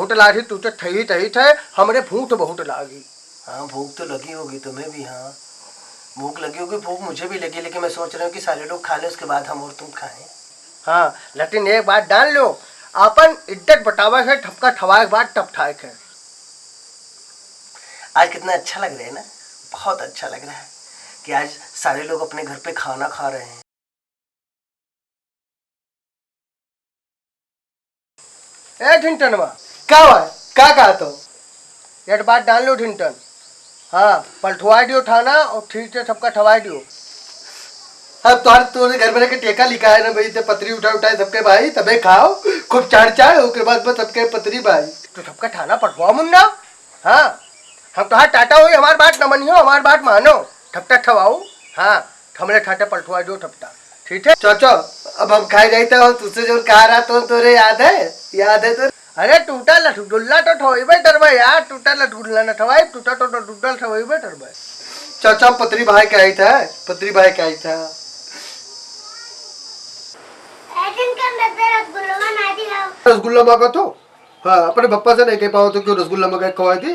बहुत लागी, तू तो ठही ठही थे, हमरे भूख तो बहुत लागी। हाँ भूख तो लगी होगी तुम्हें भी, हाँ भूख लगी होगी, भूख मुझे भी लगी, लेकिन मैं सोच रहा हूँ कि सारे लोग खा ले उसके बाद हम और तुम खाएं। हाँ लेकिन एक बात जान लो, अपन इज्जत बटावे है, ठपका ठवाए के बाद टप ठाए है। आज कितना अच्छा लग रहा है ना, बहुत अच्छा लग रहा है कि आज सारे लोग अपने घर पे खाना खा रहे हैं। ए ढिंटनवा, क्या हुआ है? क्या कहा तो? एक बात डाल लो ढिंटन, हाँ पलटवा दियो थाना और ठीक से सबका ठवा दियो। अब तोरे घर में रह के टेका लिखा है ना भाई, ते पतरी उठाए सबके भाई, तबे खाओ खूब चाड़ उसके बाद बस सबके पतरी भाई। तो सबका थाना पटवा मुन्ना। हाँ हम तो टाटा हुई, हमारी बात न मनियो, हमारी बात मानो, ठपटा ठवाओ। हाँ हमने ठाटे पलटवा दो ठपटा, ठीक है चाचा। अब हम खाए जाते हो, तुझसे जो कहा रहा तो तोरे याद है तो? अरे टूटा लठुल्ला तो ठोइबे डरबे यार, टूटा लठुल्ला न ठवाई, टूटा तो टूटा ठवाइबे डरबे। चाचा पतरी भाई क्या ही था, पतरी भाई क्या ही था। रसगुल्ला मांगा तो हाँ अपने पप्पा से नहीं कह पाओ तो क्यों रसगुल्ला मंगा खवाए थे?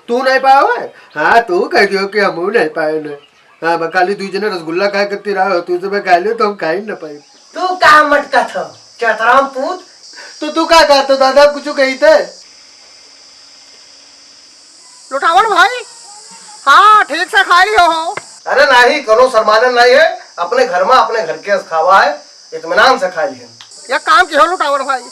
तू नहीं पाया है? हाँ तू कह दियो कि हम नहीं पाए ने। हाँ बकाली तू जने रसगुल्ला खाए करती रहा, तू से मैं खा लियो तो हम खा ही ना पाए। तू कहा मटका था चतराम पूत, तो तू क्या कहा तो दादा कुछ कही थे? लुटावन भाई हाँ ठीक से खा लियो हो। अरे नहीं करो शर्माने नहीं है, अपने घर में अपने घर के खावा है, इत्मीनान से खा लिए। ये काम की हो लुटावन भाई,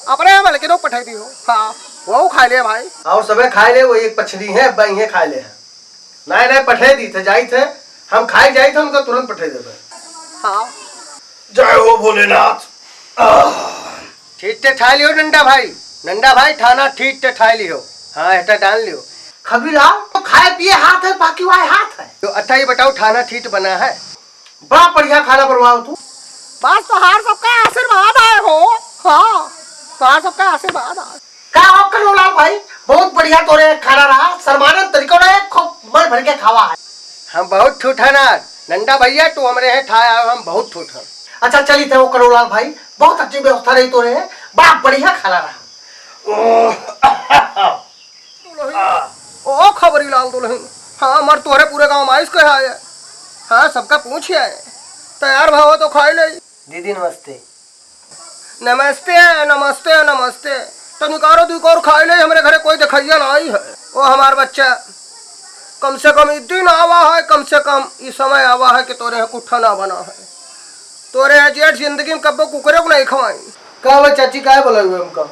अपने वाले के लोग पठाई दी हो। हाँ वो खा ले भाई, और सबे खाए ले, वो एक पछड़ी है बही खा ले है। नहीं पठे दी थे जाई थे, हम खाए जाई थे उनको तुरंत पठे देवे। हाँ जय हो भोलेनाथ। ठीक से ठा लियो नंदा भाई थाना ठीक से ठा लियो। हाँ ऐसा डाल लियो खबीलाल, तो खाए पिए हाथ है बाकी वाले हाथ है। तो अच्छा ही बताओ थाना ठीक बना है? बड़ा बढ़िया खाना बनवाओ तू। बस तोहार सबका आशीर्वाद आए हो। हाँ तोहार सबका आशीर्वाद आए। क्या हो करोलाल भाई, बहुत बढ़िया तोरे खाना रहा, शर्माने तरीकों ने खूब मन भर के खावा है। हम बहुत ठूठा नंदा भैया, तू हमारे हैं ठाया, हम बहुत ठूठा। अच्छा चली थे वो करोलाल भाई, बहुत अच्छी व्यवस्था रही तोरे है, बड़ा बढ़िया खाना रहा। ओ खबरी लाल दुल्हन, हाँ मर तोहरे पूरे गांव माइस कह आए। हाँ सबका पूछ आए, तैयार भाव तो खाई ले। दीदी नमस्ते। नमस्ते नमस्ते नमस्ते, तो निकारो दुकारो खाई ले, हमारे घरे कोई दिखाइया ना आई है। वो हमार बच्चा कम से कम इस दिन आवा है, कम से कम इस समय आवा है कि तोरे कुट्ठा ना बना है। तोरे जेठ जिंदगी में कब्बो कुकरे को नहीं खवाई। कहा चाची क्या बोला हुए हमका?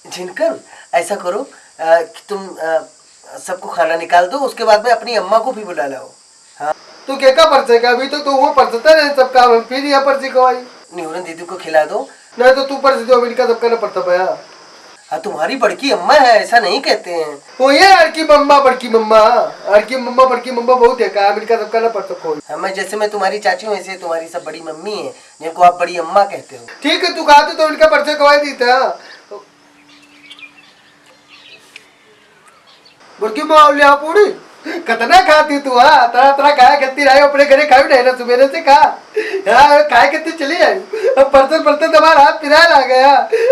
झिनकर ऐसा करो कि तुम सबको खाना निकाल दो, उसके बाद में अपनी अम्मा को भी बुला लाओ। हाँ तू क्या परसे का, अभी तो वो परसता रहे सब काम, फिर यहाँ परसी खवाई। निहुरन दीदी को खिला दो, नहीं तो तू परसी दो, अभी का सबका ना पड़ता पाया। हाँ तुम्हारी बड़की अम्मा है, ऐसा नहीं कहते हैं वो, ये अड़की मम्मा बड़की मम्मा, अड़की मम्मा बड़की मम्मा बहुत है, कहा अभी का सबका ना पड़ता कोई। हमें जैसे मैं तुम्हारी चाची हूँ, ऐसे तुम्हारी सब बड़ी मम्मी है जिनको आप बड़ी अम्मा कहते हो। ठीक है तू कहा तो इनका परसे खवाई दी था। बुर्की माँ पूरी कितना खाती तू? हाँ तरह तरह खाया करती रही, अपने घरे खाई नहीं ना, सुबह से खा खाए करती चली आई। अब परसों तुम्हारा हाथ पिराल आ गया,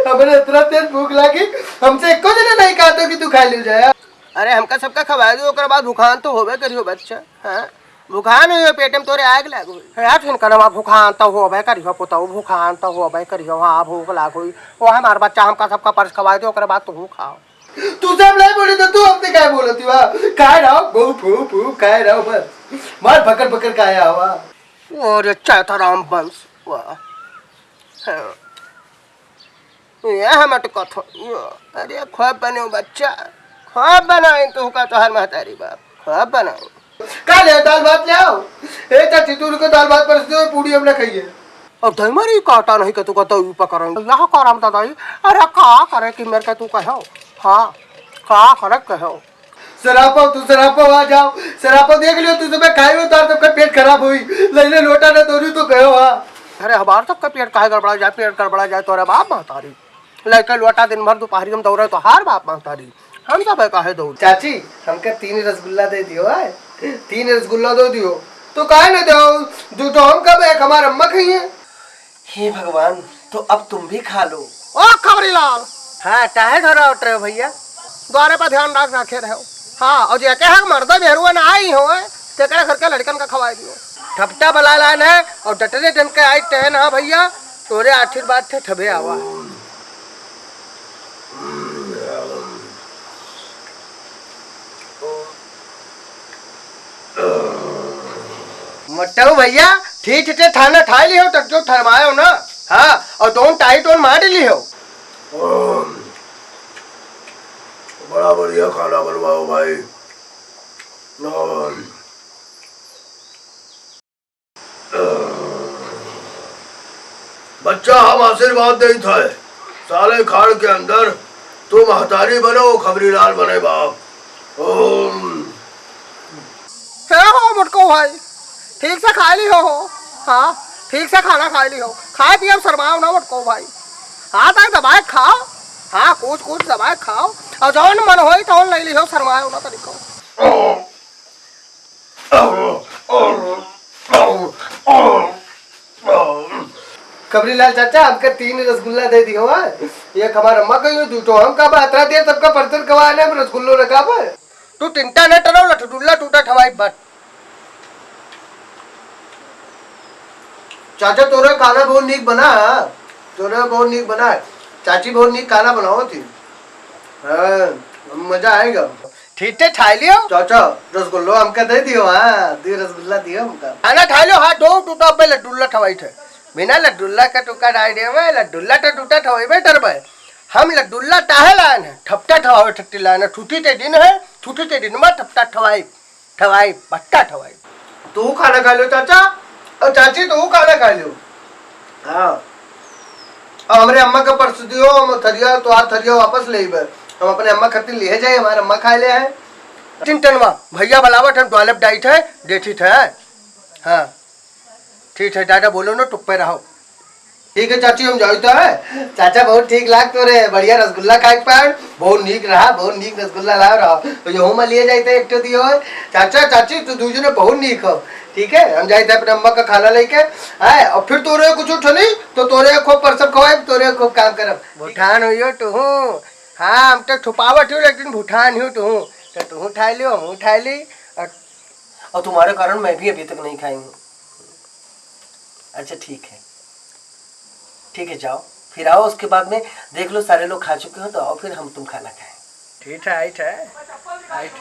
हमें इतना तेज भूख लगी, हमसे एक दिन नहीं कहा तो कि तू खा ले जाए। अरे हमका सबका खवा दो, ओकर बाद भूखान तो होबे करियो बच्चा। हाँ भूखान हुई पेट में तोरे आग लागो है, करमा भूखान तो होबे करियो पुताऊ, भूखान तो होबे करियो। हाँ भूख लाग हुई वो हमार बच्चा, हमका सबका पर्स खवा दो, ओकर बाद तू खाओ। तू सब नहीं बोली तो तू अपने क्या बोलती वाह, खाए रहो भू फू फू खाए रहो बस, मार पकड़ पकड़ खाया हुआ। और चैतराम वंश वाह यह मत कथो। अरे ख्वाब बने बच्चा, ख्वाब बनाए तो का तो हर महतारी बाप ख्वाब बनाए। का ले दाल भात ले आओ, ए चाची तू को दाल भात परस दो, पूरी हमने खाइए। अब धमरी काटा नहीं कि तू का तो पकड़ेंगे यहाँ कराम दादाई। अरे का करे कि मेरे का तू कहो। हाँ का करे कहो। सरापो तू सरापो आ जाओ, सरापो देख लियो तू सब खाई हो तार सबका पेट खराब हुई, ले लोटा ना दोरी तो कहो। हाँ अरे हमार सबका पेट काहे गड़बड़ा जाए, पेट गड़बड़ा जाए तो अरे बाप महतारी लेके लोटा दिन भर दोपहरी हम दौड़े तो हार बाप महतारी हम सब काहे दौड़। चाची हमका 3 रसगुल्ला दे दियो, 3 रसगुल्ला दो दियो तो काहे ना दो, जो तो हम कब एक हमार अम्मा खाई है। हे भगवान, तो अब तुम भी खा लो। ओ खबरीलाल, हाँ काहे घर उठ रहे हो भैया? द्वारे पर ध्यान रखे रहो। हाँ, और जेके है मर्दा बेरुआ ना आई हो तेकरे घर के लड़कन का खवाई दियो। ठपटा बला लान है और डटरे डन के आई टहन। हाँ भैया, तोरे आशीर्वाद थे ठबे आवा। मट्टू भैया ठीक है, थाना ठा ली हो तक जो थरमाए हो ना। हाँ, और दोन टाइट और मार ली हो। बड़ा बढ़िया खाना बनवाओ भाई। बच्चा हम आशीर्वाद दे था साले खाड़ के अंदर तू महतारी बनो खबरीलाल बने बाप। ओम हो मुटको भाई, ठीक से खा ली हो। हाँ, ठीक से खाना खा ली हो, खाए पिए शर्माओ ना मुटको भाई। हाँ तक दबाए खाओ। हाँ, कुछ कुछ दबाए खाओ और जौन मन हो तो ले ली हो, शर्माओ ना तरीको। खबरीलाल चाचा हमका 3 रसगुल्ला दे दियो। एक हमार अम्मा का दूठो हम का बातरा दिया सबका परतर कवाने में रसगुल्लो रखा पर। तू टिंटा न टरो लठडुल्ला टूटा ठवाई बट। चाचा तोरे खाना बहुत नीक बना। तोरे बहुत नीक बना। चाची बहुत नीक खाना बनाओ थी। हाँ, मजा आएगा। ठीक है ठा लियो चाचा, रसगुल्लो हमका दे दियो। हाँ, 2 रसगुल्ला दियो हमका। खाना ठा लियो। हाँ, 2 टूटा पे लड्डुल्ला ठवाई थे। बिना लड्डुल्ला का टुका डायरिया में लड्डुल्ला तो टूटा ठवाई बेटर भाई। हम लड्डुल्ला टाहे लान है, ठपटा ठवावे ठट्टी लान है। छुट्टी ते दिन है, छुट्टी ते दिन में ठपटा ठवाई ठवाई पट्टा ठवाई। तू खाना खा लो चाचा और चाची तू खाना खा लो। हाँ, और हमारे अम्मा का पर्स दियो, हम थरिया तो हाथ थरिया वापस ले हम अपने अम्मा खातिर ले जाए। हमारे अम्मा खा ले है। चिंतनवा भैया बलावट हम टॉयलेट डाइट है देखी थे। हाँ ठीक है, दादा बोलो ना टुप पे रहो। ठीक है चाची, हम जाता है। चाचा बहुत ठीक लाग तो रे, बढ़िया रसगुल्ला खाए पाए, बहुत नीक रहा, बहुत नीक रसगुल्ला ला रहा। तो यो में लिए जाते एक तो दियो है। चाचा चाची तू दूसरे बहुत नीक हो। ठीक है, हम जाते अपने अम्मा का खाना लेके आए और फिर तोरे कुछ उठनी तो तोरे खूब परसब खवाए, तोरे खूब काम करब। भूटान हुई तो हूँ। हाँ, हम तो छुपावट हूँ लेकिन भूटान हूँ तो हूँ। तो तू उठा लियो, हम उठा ली और तुम्हारे कारण मैं भी अभी तक नहीं खाई हूँ। अच्छा ठीक है, ठीक है जाओ फिर आओ। उसके बाद में देख लो सारे लोग खा चुके हो तो आओ फिर हम तुम खाना खाएं। ठीक है, आइट है आइट।